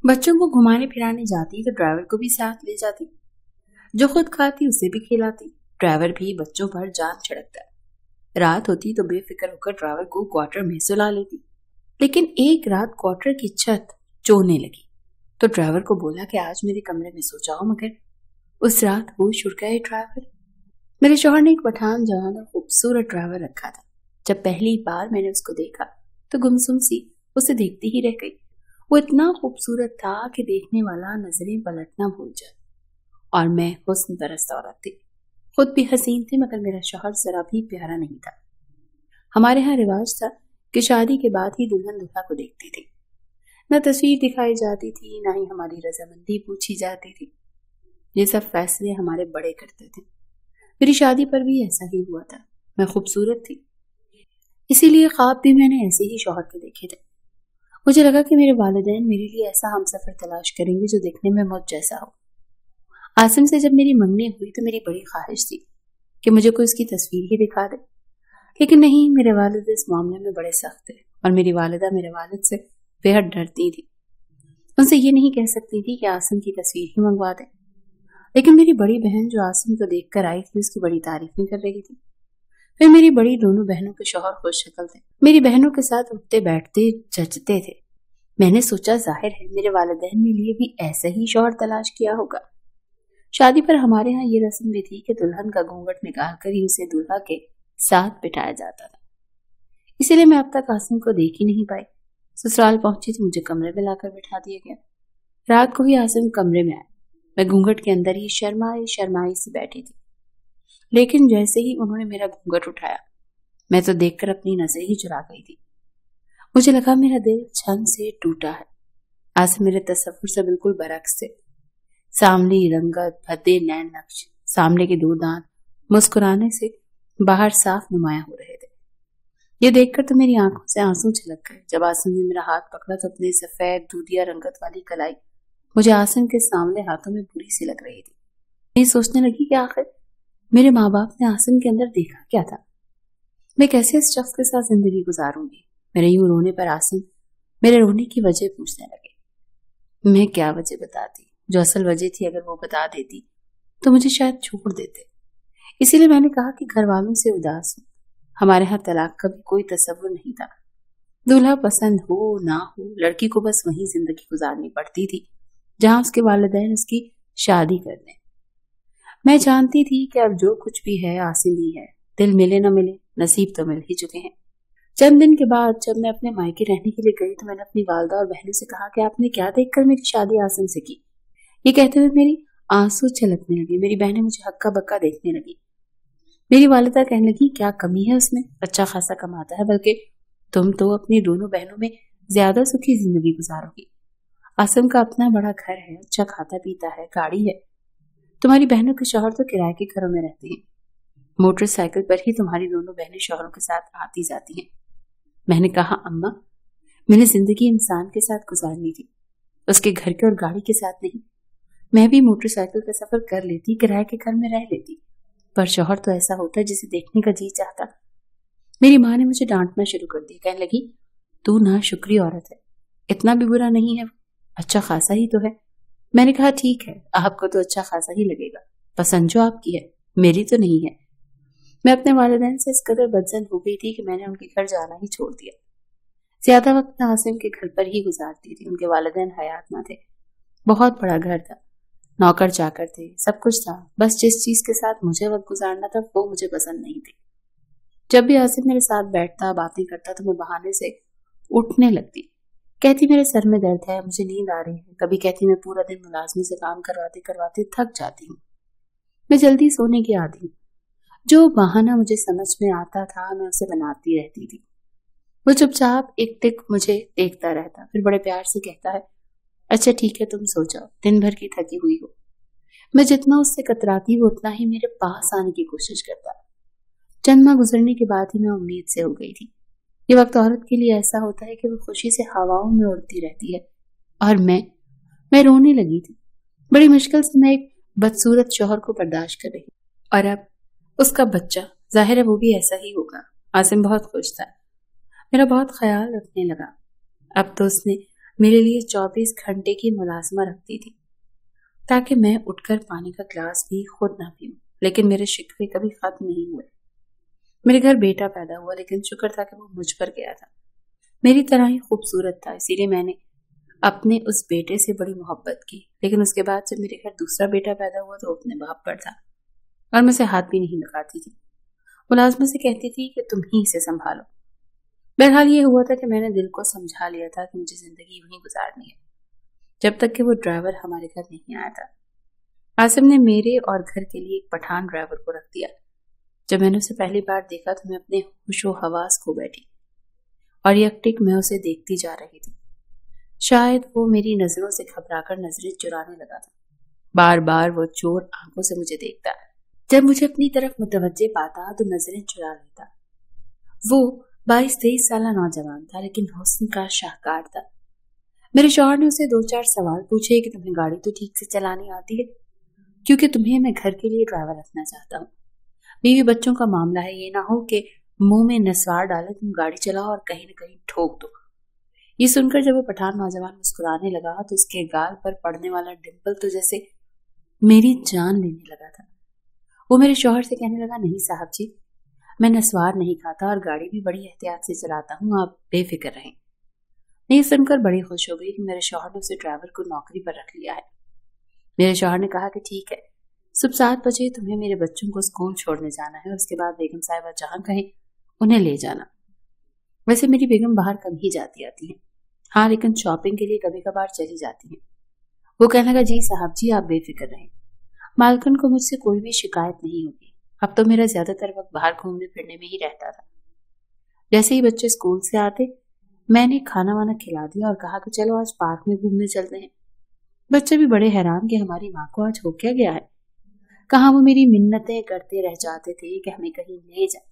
बच्चों को घुमाने फिराने जाती तो ड्राइवर को भी साथ ले जाती, जो खुद खाती उसे भी खिलाती। ड्राइवर भी बच्चों पर जान छिड़कता। रात होती तो बेफिक्र होकर ड्राइवर को क्वार्टर में सुला लेती। लेकिन एक रात क्वार्टर की छत चोने लगी तो ड्राइवर को बोला कि आज मेरे कमरे में सो जाओ, मगर उस रात होश उड़ गए ड्राइवर। मेरे शौहर ने एक पठान जवान और खूबसूरत ड्राइवर रखा था। जब पहली बार मैंने उसको देखा तो गुमसुम सी उसे देखती ही रह गई। वो इतना खूबसूरत था कि देखने वाला नजरें पलटना भूल जाए। और मैं हुस्न परस्त औरत थी, खुद भी हसीन थी, मगर मेरा शौहर जरा भी प्यारा नहीं था। हमारे यहाँ रिवाज था कि शादी के बाद ही दुल्हन दूल्हा को देखती थी। न तस्वीर दिखाई जाती थी, न ही हमारी रजामंदी पूछी जाती थी। ये सब फैसले हमारे बड़े करते थे। मेरी शादी पर भी ऐसा ही हुआ था। मैं खूबसूरत थी, इसीलिए ख्वाब भी मैंने ऐसे ही शौहर के देखे थे। मुझे लगा कि मेरे वालिदैन मेरे लिए ऐसा हमसफर तलाश करेंगे जो देखने में मुझ जैसा हो। आसिम से जब मेरी मंगनी हुई तो मेरी बड़ी ख्वाहिश थी कि मुझे कोई उसकी तस्वीर ही दिखा दे, लेकिन नहीं, मेरे वालिद इस मामले में बड़े सख्त थे और मेरी वालिदा मेरे वालिद से बेहद डरती थी। उनसे ये नहीं कह सकती थी कि आसिम की तस्वीर ही मंगवा दे। लेकिन मेरी बड़ी बहन जो आसिम को देखकर आई थी उसकी बड़ी तारीफ नहीं कर रही थी। फिर मेरी बड़ी दोनों बहनों के शौहर खुश शक्ल थे, मेरी बहनों के साथ उठते बैठते जचते थे। मैंने सोचा जाहिर है मेरे वालिदैन ने लिए भी ऐसा ही शौहर तलाश किया होगा। शादी पर हमारे यहाँ ये रस्म भी थी कि दुल्हन का घूंघट निकाल कर ही उसे दूल्हा के साथ बिठाया जाता था। इसीलिए मैं अब तक आसिम को देख ही नहीं पाई। ससुराल पहुंची तो मुझे कमरे में लाकर बिठा दिया गया। रात को ही आसिम कमरे में आया। मैं घूंघट के अंदर ही शर्माई शर्माई से बैठी थी, लेकिन जैसे ही उन्होंने मेरा घूंघट उठाया मैं तो देखकर अपनी नजर ही चुरा गई थी। मुझे लगा मेरा दिल छन से टूटा है। आसिम मेरे तसव्वुर से बिल्कुल बरक्स थे। सामली रंगत, भद्दे नैन नक्श, सामने के दो दांत मुस्कुराने से बाहर साफ नुमाया हो रहे थे। ये देखकर तो मेरी आंखों से आंसू छलक गए। जब आसिम ने मेरा हाथ पकड़ा तो अपनी सफेद दूधिया रंगत वाली कलाई मुझे आसिम के सामने हाथों में बुरी सी लग रही थी। मैं सोचने लगी कि आखिर मेरे माँ बाप ने आसिम के अंदर देखा क्या था। मैं कैसे इस शख्स के साथ जिंदगी गुजारूंगी। मेरे यूं रोने पर आसिम मेरे रोने की वजह पूछने लगे। मैं क्या वजह बताती, जो असल वजह थी अगर वो बता देती तो मुझे शायद छोड़ देते। इसीलिए मैंने कहा कि घर वालों से उदास हूं। हमारे यहाँ तलाक का भी कोई तसव्वुर नहीं था। दूल्हा पसंद हो ना हो, लड़की को बस वही जिंदगी गुजारनी पड़ती थी जहां उसके वालिदैन उसकी शादी कर दें। मैं जानती थी कि अब जो कुछ भी है आसिम ही है। दिल मिले न मिले, नसीब तो मिल ही चुके हैं। चंद दिन के बाद जब मैं अपने मायके रहने के लिए गई तो मैंने अपनी वालदा और बहनों से कहा कि आपने क्या देखकर मेरी शादी आसिम से की। ये कहते हुए मेरी आंसू छलकने लगे। मेरी बहनें मुझे हक्का बक्का देखने लगी। मेरी वालिदा कहने लगी क्या कमी है उसमें, अच्छा खासा कमाता है, बल्कि तुम तो अपनी दोनों बहनों में ज्यादा सुखी जिंदगी गुजारोगी। आसिम का अपना बड़ा घर है, अच्छा खाता पीता है, गाड़ी है। तुम्हारी बहनों के शौहर तो किराए के घरों में रहते हैं। मोटरसाइकिल पर ही तुम्हारी दोनों बहनें शौहरों के साथ आती जाती हैं। मैंने कहा अम्मा, मैंने जिंदगी इंसान के साथ गुजारनी थी, उसके घर के और गाड़ी के साथ नहीं। मैं भी मोटरसाइकिल का सफर कर लेती, किराए के घर में रह लेती, पर शौहर तो ऐसा होता है जिसे देखने का जी चाहता। मेरी माँ ने मुझे डांटना शुरू कर दिया। कहने लगी तू ना शुक्री औरत है, इतना भी बुरा नहीं है, अच्छा खासा ही तो है। मैंने कहा ठीक है, आपको तो अच्छा खासा ही लगेगा, पसंद जो आपकी है, मेरी तो नहीं है। मैं अपने वालिदैन से इस कदर बदजन हो गई थी कि मैंने उनके घर जाना ही छोड़ दिया। ज्यादा वक्त आसिम के घर पर ही गुजारती थी। उनके वालिदैन हयात न थे। बहुत बड़ा घर था, नौकर चाकर थे, सब कुछ था। बस जिस चीज के साथ मुझे वक्त गुजारना था वो मुझे पसंद नहीं थी। जब भी आसिम मेरे साथ बैठता बातें करता तो मैं बहाने से उठने लगती। कहती मेरे सर में दर्द है, मुझे नींद आ रही है। कभी कहती मैं पूरा दिन मुलाजमी से काम करवाते करवाते थक जाती हूँ, मैं जल्दी सोने की आदी हूँ। जो बहाना मुझे समझ में आता था मैं उसे बनाती रहती थी। वो चुपचाप एक टिक मुझे देखता रहता, फिर बड़े प्यार से कहता है अच्छा ठीक है तुम सो जाओ, दिन भर की थकी हुई हो। मैं जितना उससे कतराती वो उतना ही मेरे पास आने की कोशिश करता। चंद माह गुजरने के बाद ही मैं उम्मीद से हो गई थी। ये वक्त औरत के लिए ऐसा होता है कि वो खुशी से हवाओं में उड़ती रहती है। और मैं रोने लगी थी। बड़ी मुश्किल से मैं एक बदसूरत शौहर को बर्दाश्त कर रही, और अब उसका बच्चा, जाहिर है वो भी ऐसा ही होगा। आसिम बहुत खुश था, मेरा बहुत ख्याल रखने लगा। अब तो उसने मेरे लिए 24 घंटे की मुलाजमा रखती थी ताकि मैं उठकर पानी का ग्लास भी खुद ना पीऊं। लेकिन मेरे शिकवे कभी खत्म नहीं हुए। मेरे घर बेटा पैदा हुआ, लेकिन शुक्र था कि वो मुझ पर गया था। मेरी तरह ही खूबसूरत था, इसीलिए मैंने अपने उस बेटे से बड़ी मोहब्बत की। लेकिन उसके बाद जब मेरे घर दूसरा बेटा पैदा हुआ तो अपने बाप पर था और मुझसे हाथ भी नहीं लगाती थी। मुलाजमा से कहती थी कि तुम ही इसे संभालो। बहरहाल ये हुआ था कि मैंने दिल को समझा लिया था कि मुझे जिंदगी वहीं गुजारनी है, जब तक कि वो ड्राइवर हमारे घर नहीं आया था। आसिम ने मेरे और घर के लिए एक पठान ड्राइवर को रख दिया। जब मैंने उसे पहली बार देखा तो मैं अपने होशो हवास खो बैठी और यकटिक मैं उसे देखती जा रही थी। शायद वो मेरी नजरों से घबराकर नजरें चुराने लगा था। बार बार वो चोर आंखों से मुझे देखता, जब मुझे अपनी तरफ मुतवज्जे पाता तो नजरें चुरा लेता। वो 22-23 साल नौजवान था, लेकिन हुस्न का शाहकार था। मेरे शौहर ने उसे 2-4 सवाल पूछे कि तुम्हें गाड़ी तो ठीक से चलानी आती है, क्योंकि तुम्हें मैं घर के लिए ड्राइवर रखना चाहता हूँ। बीवी बच्चों का मामला है, ये ना हो कि मुंह में नस्वार डाले तुम गाड़ी चलाओ और कहीं न कहीं ठोक दो। ये सुनकर जब वो पठान नौजवान मुस्कुराने लगा तो उसके गाल पर पड़ने वाला डिंपल तो जैसे मेरी जान लेने लगा था। वो मेरे शौहर से कहने लगा, नहीं साहब जी, मैं नस्वार नहीं खाता और गाड़ी भी बड़ी एहतियात से चलाता हूँ, आप बेफिक्र रहें। ये सुनकर बड़ी खुश हो गई कि मेरे शौहर ने उसे ड्राइवर को नौकरी पर रख लिया है। मेरे शौहर ने कहा कि ठीक है, सुबह 7 बजे तुम्हें मेरे बच्चों को स्कूल छोड़ने जाना है, उसके बाद बेगम साहिबा जहां कहें उन्हें ले जाना। वैसे मेरी बेगम बाहर कम ही जाती आती है, हाँ, लेकिन शॉपिंग के लिए कभी कभार चली जाती है। वो कहने लगा, जी साहब जी, आप बेफिक्र रहें, मालकिन को मुझसे कोई भी शिकायत नहीं होगी। अब तो मेरा ज्यादातर वक्त बाहर घूमने फिरने में ही रहता था। जैसे ही बच्चे स्कूल से आते मैंने खाना वाना खिला दिया और कहा कि चलो आज पार्क में घूमने चलते हैं। बच्चे भी बड़े हैरान कि हमारी माँ को आज हो क्या गया है। कहाँ वो मेरी मिन्नतें करते रह जाते थे कि हमें कहीं ले जाए,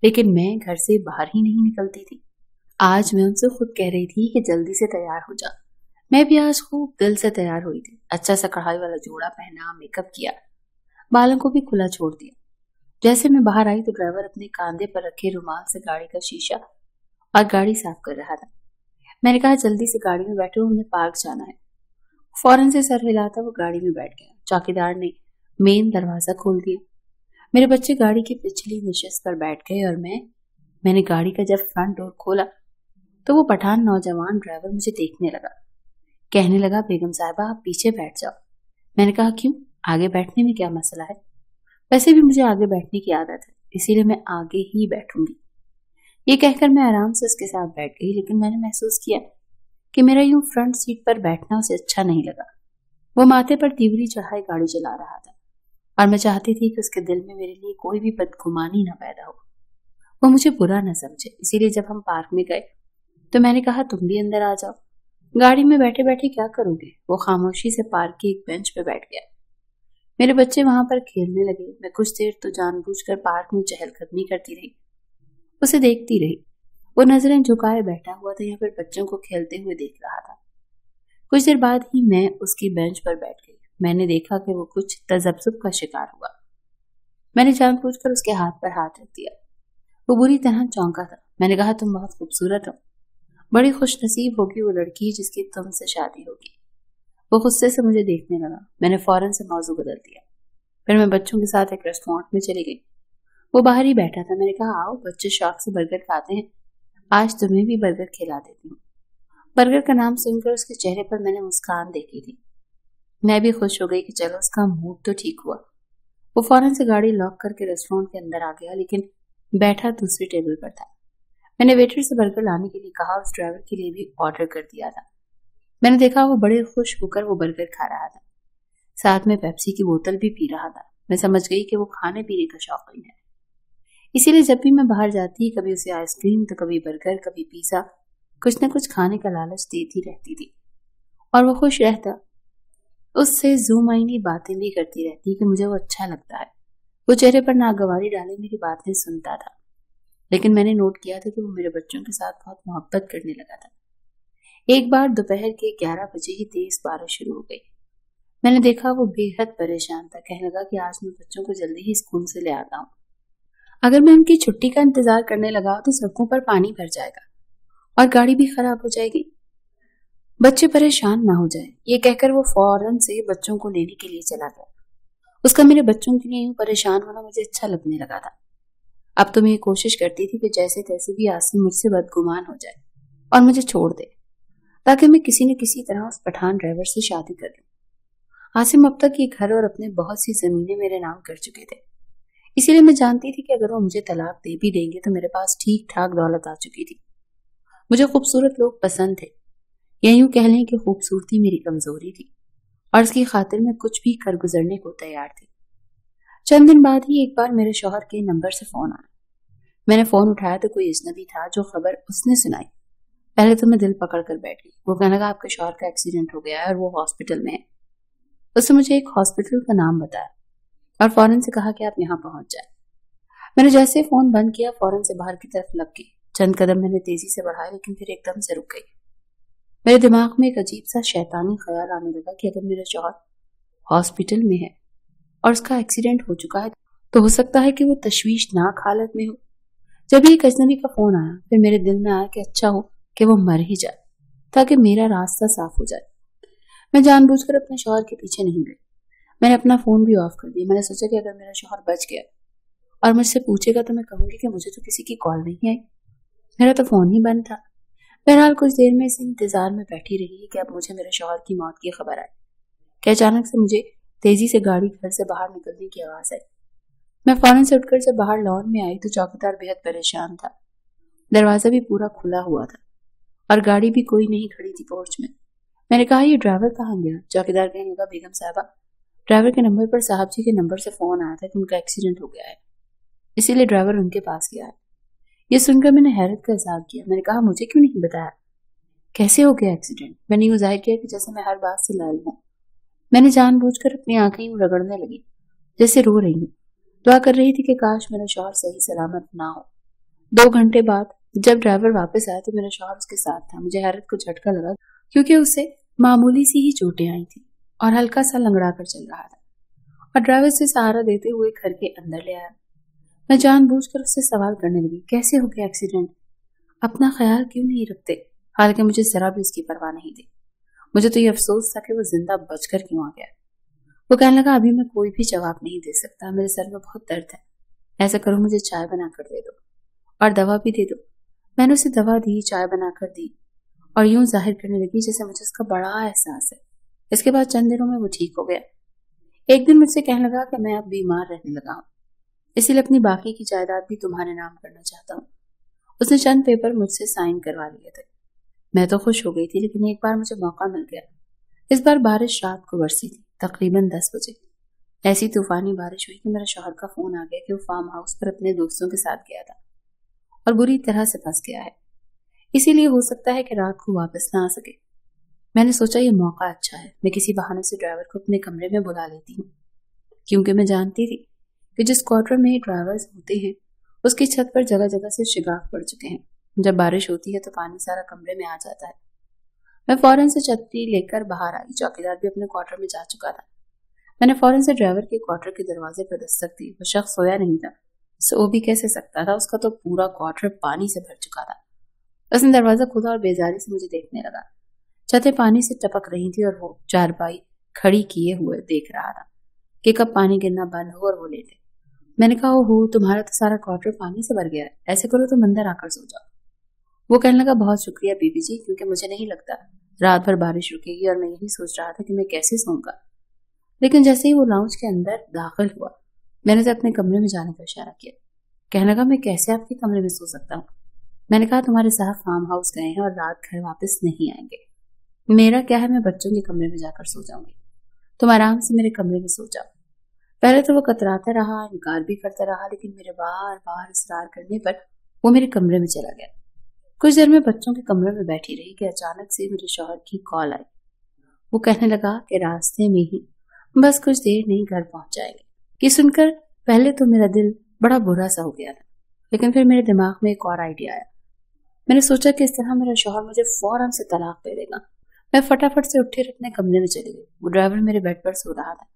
लेकिन मैं घर से बाहर ही नहीं निकलती थी। आज मैं उनसे खुद कह रही थी कि जल्दी से तैयार हो जा। मैं भी आज खूब दिल से तैयार हुई थी। अच्छा सा कढ़ाई वाला जोड़ा पहना, मेकअप किया, बालों को भी खुला छोड़ दिया। जैसे मैं बाहर आई तो ड्राइवर अपने कांधे पर रखे रुमाल से गाड़ी का शीशा और गाड़ी साफ कर रहा था। मैंने कहा, जल्दी से गाड़ी में बैठो, हमें पार्क जाना है। फौरन से सर हिलाता वो गाड़ी में बैठ गया। चौकीदार ने मेन दरवाजा खोल दिया। मेरे बच्चे गाड़ी की पिछली नशिस्त पर बैठ गए और मैंने गाड़ी का जब फ्रंट डोर खोला तो वो पठान नौजवान ड्राइवर मुझे देखने लगा। कहने लगा, बेगम साहिबा आप पीछे बैठ जाओ। मैंने कहा, क्यों, आगे बैठने में क्या मसला है? वैसे भी मुझे आगे बैठने की आदत है, इसीलिए मैं आगे ही बैठूंगी। ये कहकर मैं आराम से उसके साथ बैठ गई, लेकिन मैंने महसूस किया कि मेरा यूं फ्रंट सीट पर बैठना उसे अच्छा नहीं लगा। वो माथे पर तीवरी चढ़ाई गाड़ी चला रहा था और मैं चाहती थी कि उसके दिल में मेरे लिए कोई भी बदगुमानी न पैदा हो, वो मुझे बुरा न समझे। इसीलिए जब हम पार्क में गए तो मैंने कहा, तुम भी अंदर आ जाओ, गाड़ी में बैठे बैठे क्या करोगे? वो खामोशी से पार्क के एक बेंच पे बैठ गया। मेरे बच्चे वहां पर खेलने लगे। मैं कुछ देर तो जानबूझकर पार्क में चहलकदमी करती रही, उसे देखती रही। वो नजरें झुकाए बैठा हुआ था या फिर बच्चों को खेलते हुए देख रहा था। कुछ देर बाद ही मैं उसकी बेंच पर बैठ गई। मैंने देखा कि वो कुछ तजब्जुब का शिकार हुआ। मैंने जानबूझकर उसके हाथ पर हाथ रख दिया। वो बुरी तरह चौंका था। मैंने कहा, तुम बहुत खूबसूरत हो, बड़ी खुशनसीब होगी वो लड़की जिसकी तुमसे शादी होगी। वो गुस्से से मुझे देखने लगा। मैंने फौरन से मौजू बदल दिया। फिर मैं बच्चों के साथ एक रेस्टोरेंट में चली गई। वो बाहर ही बैठा था। मैंने कहा, आओ, बच्चे शौक से बर्गर खाते हैं, आज तुम्हें भी बर्गर खिला देती हूँ। बर्गर का नाम सुनकर उसके चेहरे पर मैंने मुस्कान देखी थी। मैं भी खुश हो गई कि चलो उसका मूड तो ठीक हुआ। वो फौरन से गाड़ी लॉक करके रेस्टोरेंट के अंदर आ गया, लेकिन बैठा दूसरी टेबल पर था। मैंने वेटर से बर्गर लाने के लिए कहा, उस ड्राइवर के लिए भी ऑर्डर कर दिया था। मैंने देखा वो बड़े खुश होकर वो बर्गर खा रहा था, साथ में पेप्सी की बोतल भी पी रहा था। मैं समझ गई कि वो खाने पीने का शौकीन है। इसीलिए जब भी मैं बाहर जाती, कभी उसे आइसक्रीम तो कभी बर्गर, कभी पिज्जा, कुछ न कुछ खाने का लालच देती रहती थी और वो खुश रहता। उससे ज़ूमाइनी बातें भी करती रहती कि मुझे वो अच्छा लगता है। वो चेहरे पर नागवारी डाले मेरी बातें सुनता था, लेकिन मैंने नोट किया था कि वो मेरे बच्चों के साथ बहुत मोहब्बत करने लगा था। एक बार दोपहर के 11 बजे ही तेज बारिश शुरू हो गई। मैंने देखा वो बेहद परेशान था। कहने लगा कि आज मैं बच्चों को जल्दी ही स्कूल से ले आता हूँ। अगर मैं उनकी छुट्टी का इंतजार करने लगा तो सड़कों पर पानी भर जाएगा और गाड़ी भी खराब हो जाएगी। बच्चे परेशान ना हो जाए, ये कहकर वो फौरन से बच्चों को लेने के लिए चला गया। उसका मेरे बच्चों के लिए यूं परेशान होना मुझे अच्छा लगने लगा था। अब तो मैं ये कोशिश करती थी कि जैसे तैसे भी आसिम मुझसे बदगुमान हो जाए और मुझे छोड़ दे, ताकि मैं किसी न किसी तरह उस पठान ड्राइवर से शादी कर लूं। आसिम अब तक ये घर और अपने बहुत सी जमीनें मेरे नाम कर चुके थे, इसीलिए मैं जानती थी कि अगर वो मुझे तलाक दे भी देंगे तो मेरे पास ठीक ठाक दौलत आ चुकी थी। मुझे खूबसूरत लोग पसंद थे, या यूं कह लें कि खूबसूरती मेरी कमजोरी थी और इसकी खातिर मैं कुछ भी कर गुजरने को तैयार थी। चंद दिन बाद ही एक बार मेरे शौहर के नंबर से फोन आया। मैंने फोन उठाया तो कोई अजनबी था। जो खबर उसने सुनाई, पहले तो मैं दिल पकड़ कर बैठ गई। वो कहने लगा आपके शौहर का एक्सीडेंट हो गया है और वो हॉस्पिटल में है। उसने मुझे एक हॉस्पिटल का नाम बताया और फौरन से कहा कि आप यहाँ पहुंच जाए। मैंने जैसे फोन बंद किया फौरन से बाहर की तरफ लग गई। चंद कदम मैंने तेजी से बढ़ाए, लेकिन फिर एकदम से रुक गई। मेरे दिमाग में एक अजीब सा शैतानी ख्याल आने लगा कि अगर मेरा शौहर हॉस्पिटल में है और उसका एक्सीडेंट हो चुका है तो हो सकता है कि वो तशवीशनाक हालत में हो। जब एक अजनबी का फोन आया फिर मेरे दिल में आया कि अच्छा हो कि वो मर ही जाए ताकि मेरा रास्ता साफ हो जाए। मैं जानबूझकर अपने शौहर के पीछे नहीं गई। मैंने अपना फोन भी ऑफ कर दिया। मैंने सोचा कि अगर मेरा शौहर बच गया और मुझसे पूछेगा तो मैं कहूंगी कि मुझे तो किसी की कॉल नहीं आई, मेरा तो फोन ही बंद था। बहरहाल कुछ देर में इस इंतजार में बैठी रही कि अब मुझे मेरे शौहर की मौत की खबर आई कि अचानक से मुझे तेजी से गाड़ी घर से बाहर निकलने की आवाज आई। मैं फौरन से उठकर जब बाहर लॉन में आई तो चौकीदार बेहद परेशान था। दरवाजा भी पूरा खुला हुआ था और गाड़ी भी कोई नहीं खड़ी थी पोर्च में। मैंने कहा ये ड्राइवर कहाँ गया? चौकीदार कहने लगा बेगम साहबा, ड्राइवर के नंबर पर साहब जी के नंबर से फोन आया था कि उनका एक्सीडेंट हो गया है, इसीलिए ड्राइवर उनके पास गया है। ये सुनकर मैंने हैरत का इजहार किया। मैंने कहा मुझे क्यों नहीं बताया, कैसे हो गया एक्सीडेंट? मैंने यूं जाहिर किया कि जैसे मैं हर बात से लाल हूं। मैंने जानबूझकर अपनी आंखें यूं रगड़ने लगी जैसे रो रही हूं। दुआ कर रही थी कि काश मेरा शौहर सही सलामत ना हो। 2 घंटे बाद जब ड्राइवर वापस आया तो मेरा शौहर उसके साथ था। मुझे हैरत को झटका लगा क्योंकि उसे मामूली सी ही चोटें आई थी और हल्का सा लंगड़ा कर चल रहा था और ड्राइवर से सहारा देते हुए घर के अंदर ले आया। मैं जानबूझकर उससे सवाल करने लगी, कैसे हो गया एक्सीडेंट? अपना ख्याल क्यों नहीं रखते? हालांकि मुझे जरा भी उसकी परवाह नहीं थी। मुझे तो ये अफसोस था कि वो जिंदा बचकर क्यों आ गया। वो कहने लगा अभी मैं कोई भी जवाब नहीं दे सकता, मेरे सर में बहुत दर्द है। ऐसा करो मुझे चाय बनाकर दे दो और दवा भी दे दो। मैंने उसे दवा दी, चाय बनाकर दी और यूं जाहिर करने लगी जैसे मुझे उसका बड़ा एहसास है। इसके बाद चंद दिनों में वो ठीक हो गया। एक दिन मुझसे कहने लगा कि मैं अब बीमार रहने लगा हूं, इसीलिए अपनी बाकी की जायदाद भी तुम्हारे नाम करना चाहता हूँ। उसने चंद पेपर मुझसे साइन करवा लिए थे। मैं तो खुश हो गई थी, लेकिन एक बार मुझे मौका मिल गया। इस बार बारिश रात को बरसी थी, तकरीबन 10 बजे। ऐसी तूफानी बारिश हुई कि मेरे शौहर का फोन आ गया कि वो फार्म हाउस पर अपने दोस्तों के साथ गया था और बुरी तरह से फंस गया है, इसीलिए हो सकता है कि रात को वापस ना आ सके। मैंने सोचा ये मौका अच्छा है, मैं किसी बहाने से ड्राइवर को अपने कमरे में बुला लेती हूँ, क्योंकि मैं जानती थी कि जिस क्वार्टर में ड्राइवर्स होते हैं उसकी छत पर जगह जगह से शिगाफ पड़ चुके हैं। जब बारिश होती है तो पानी सारा कमरे में आ जाता है। मैं फौरन से छतरी लेकर बाहर आई। चौकीदार भी अपने क्वार्टर में जा चुका था। मैंने फौरन से ड्राइवर के क्वार्टर के दरवाजे पर दस्तक दी। वो शख्स सोया नहीं था, सो भी कैसे सकता था, उसका तो पूरा क्वार्टर पानी से भर चुका था। उसने दरवाजा खोला और बेजारी से मुझे देखने लगा। छतें पानी से टपक रही थी और वो चारपाई खड़ी किए हुए देख रहा था कि कब पानी गिरना बंद हो और वो लेटे। मैंने कहा ओहो, तुम्हारा तो सारा क्वार्टर पानी से भर गया है, ऐसे करो तुम अंदर आकर सो जाओ। वो कहने लगा बहुत शुक्रिया बीबी जी, क्योंकि मुझे नहीं लगता रात भर बारिश रुकेगी और मैं यही सोच रहा था कि मैं कैसे सोऊंगा। लेकिन जैसे ही वो लाउंज के अंदर दाखिल हुआ मैंने तो अपने कमरे में जाने का इशारा किया। कहने लगा मैं कैसे आपके कमरे में सो सकता हूँ? मैंने कहा तुम्हारे साहब फार्म हाउस गए हैं और रात घर वापस नहीं आएंगे। मेरा क्या है, मैं बच्चों के कमरे में जाकर सो जाऊंगी, तुम आराम से मेरे कमरे में सो जाओ। पहले तो वो कतराता रहा, इनकार भी करता रहा, लेकिन मेरे बार बार इसरार करने पर वो मेरे कमरे में चला गया। कुछ देर में बच्चों के कमरे में बैठी रही कि अचानक से मेरे शौहर की कॉल आई। वो कहने लगा कि रास्ते में ही बस कुछ देर नहीं घर पहुंच जाएंगे। कि सुनकर पहले तो मेरा दिल बड़ा बुरा सा हो गया था, लेकिन फिर मेरे दिमाग में एक और आइडिया आया। मैंने सोचा कि इस तरह मेरा शौहर मुझे फौरन से तलाक दे देगा। मैं फटाफट से उठकर अपने कमरे में चली गई। वो ड्राइवर मेरे बेड पर सो रहा था।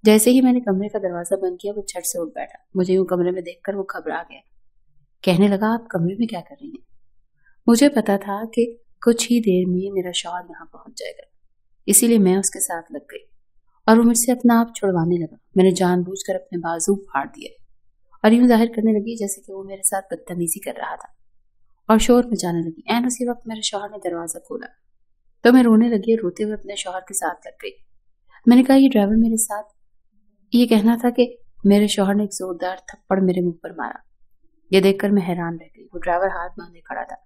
जैसे ही मैंने कमरे का दरवाजा बंद किया वो झट से उठ बैठा। मुझे यूं कमरे में देखकर वो घबरा गया। कहने लगा आप कमरे में क्या कर रही हैं? मुझे पता था कि कुछ ही देर में मेरा शौहर यहाँ पहुंच जाएगा, इसीलिए मैं उसके साथ लग गई और वो मुझसे अपना आप छुड़वाने लगा। मैंने जानबूझकर अपने बाजू फाड़ दिए और यूं जाहिर करने लगी जैसे कि वो मेरे साथ बदतमीजी कर रहा था और शोर मचाने लगी। एन उसी वक्त मेरे शौहर ने दरवाजा खोला तो मैं रोने लगी, रोते हुए अपने शौहर के साथ लग गई। मैंने कहा, ये ड्राइवर मेरे साथ, ये कहना था कि मेरे शौहर ने एक जोरदार थप्पड़ मेरे मुंह पर मारा। ये देखकर मैं हैरान रह गई। वो ड्राइवर हाथ बांधे खड़ा था।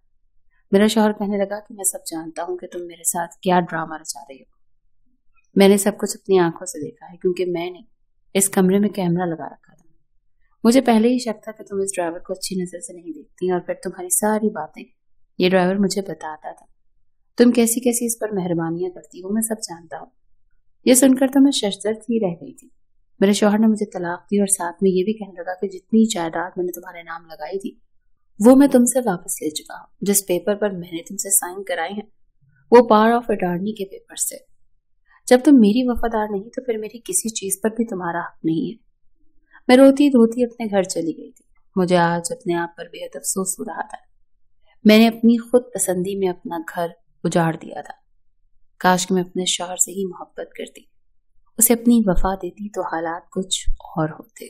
मेरा शौहर कहने लगा कि मैं सब जानता हूँ कि तुम मेरे साथ क्या ड्रामा रचा रही हो। मैंने सब कुछ अपनी आंखों से देखा है, क्योंकि मैंने इस कमरे में कैमरा लगा रखा था। मुझे पहले ही शक था कि तुम इस ड्राइवर को अच्छी नजर से नहीं देखती, और फिर तुम्हारी सारी बातें ये ड्राइवर मुझे बताता था। तुम कैसी कैसी इस पर मेहरबानियां करती हो, मैं सब जानता हूँ। ये सुनकर तो मैं शशदर्द ही रह गई थी। मेरे शौहर ने मुझे तलाक दी और साथ में ये भी कहने लगा कि जितनी जायदाद मैंने तुम्हारे नाम लगाई थी वो मैं तुमसे वापस ले चुका हूँ। जिस पेपर पर मैंने तुमसे साइन कराए हैं वो पावर ऑफ अटॉर्नी के पेपर से। जब तुम मेरी वफादार नहीं तो फिर मेरी किसी चीज पर भी तुम्हारा हक नहीं है। मैं रोती धोती अपने घर चली गई थी। मुझे आज अपने आप पर बेहद अफसोस हो रहा था। मैंने अपनी खुद पसंदी में अपना घर उजाड़ दिया था। काश कि मैं अपने शौहर से ही मोहब्बत करती, उसे अपनी वफा देती तो हालात कुछ और होते।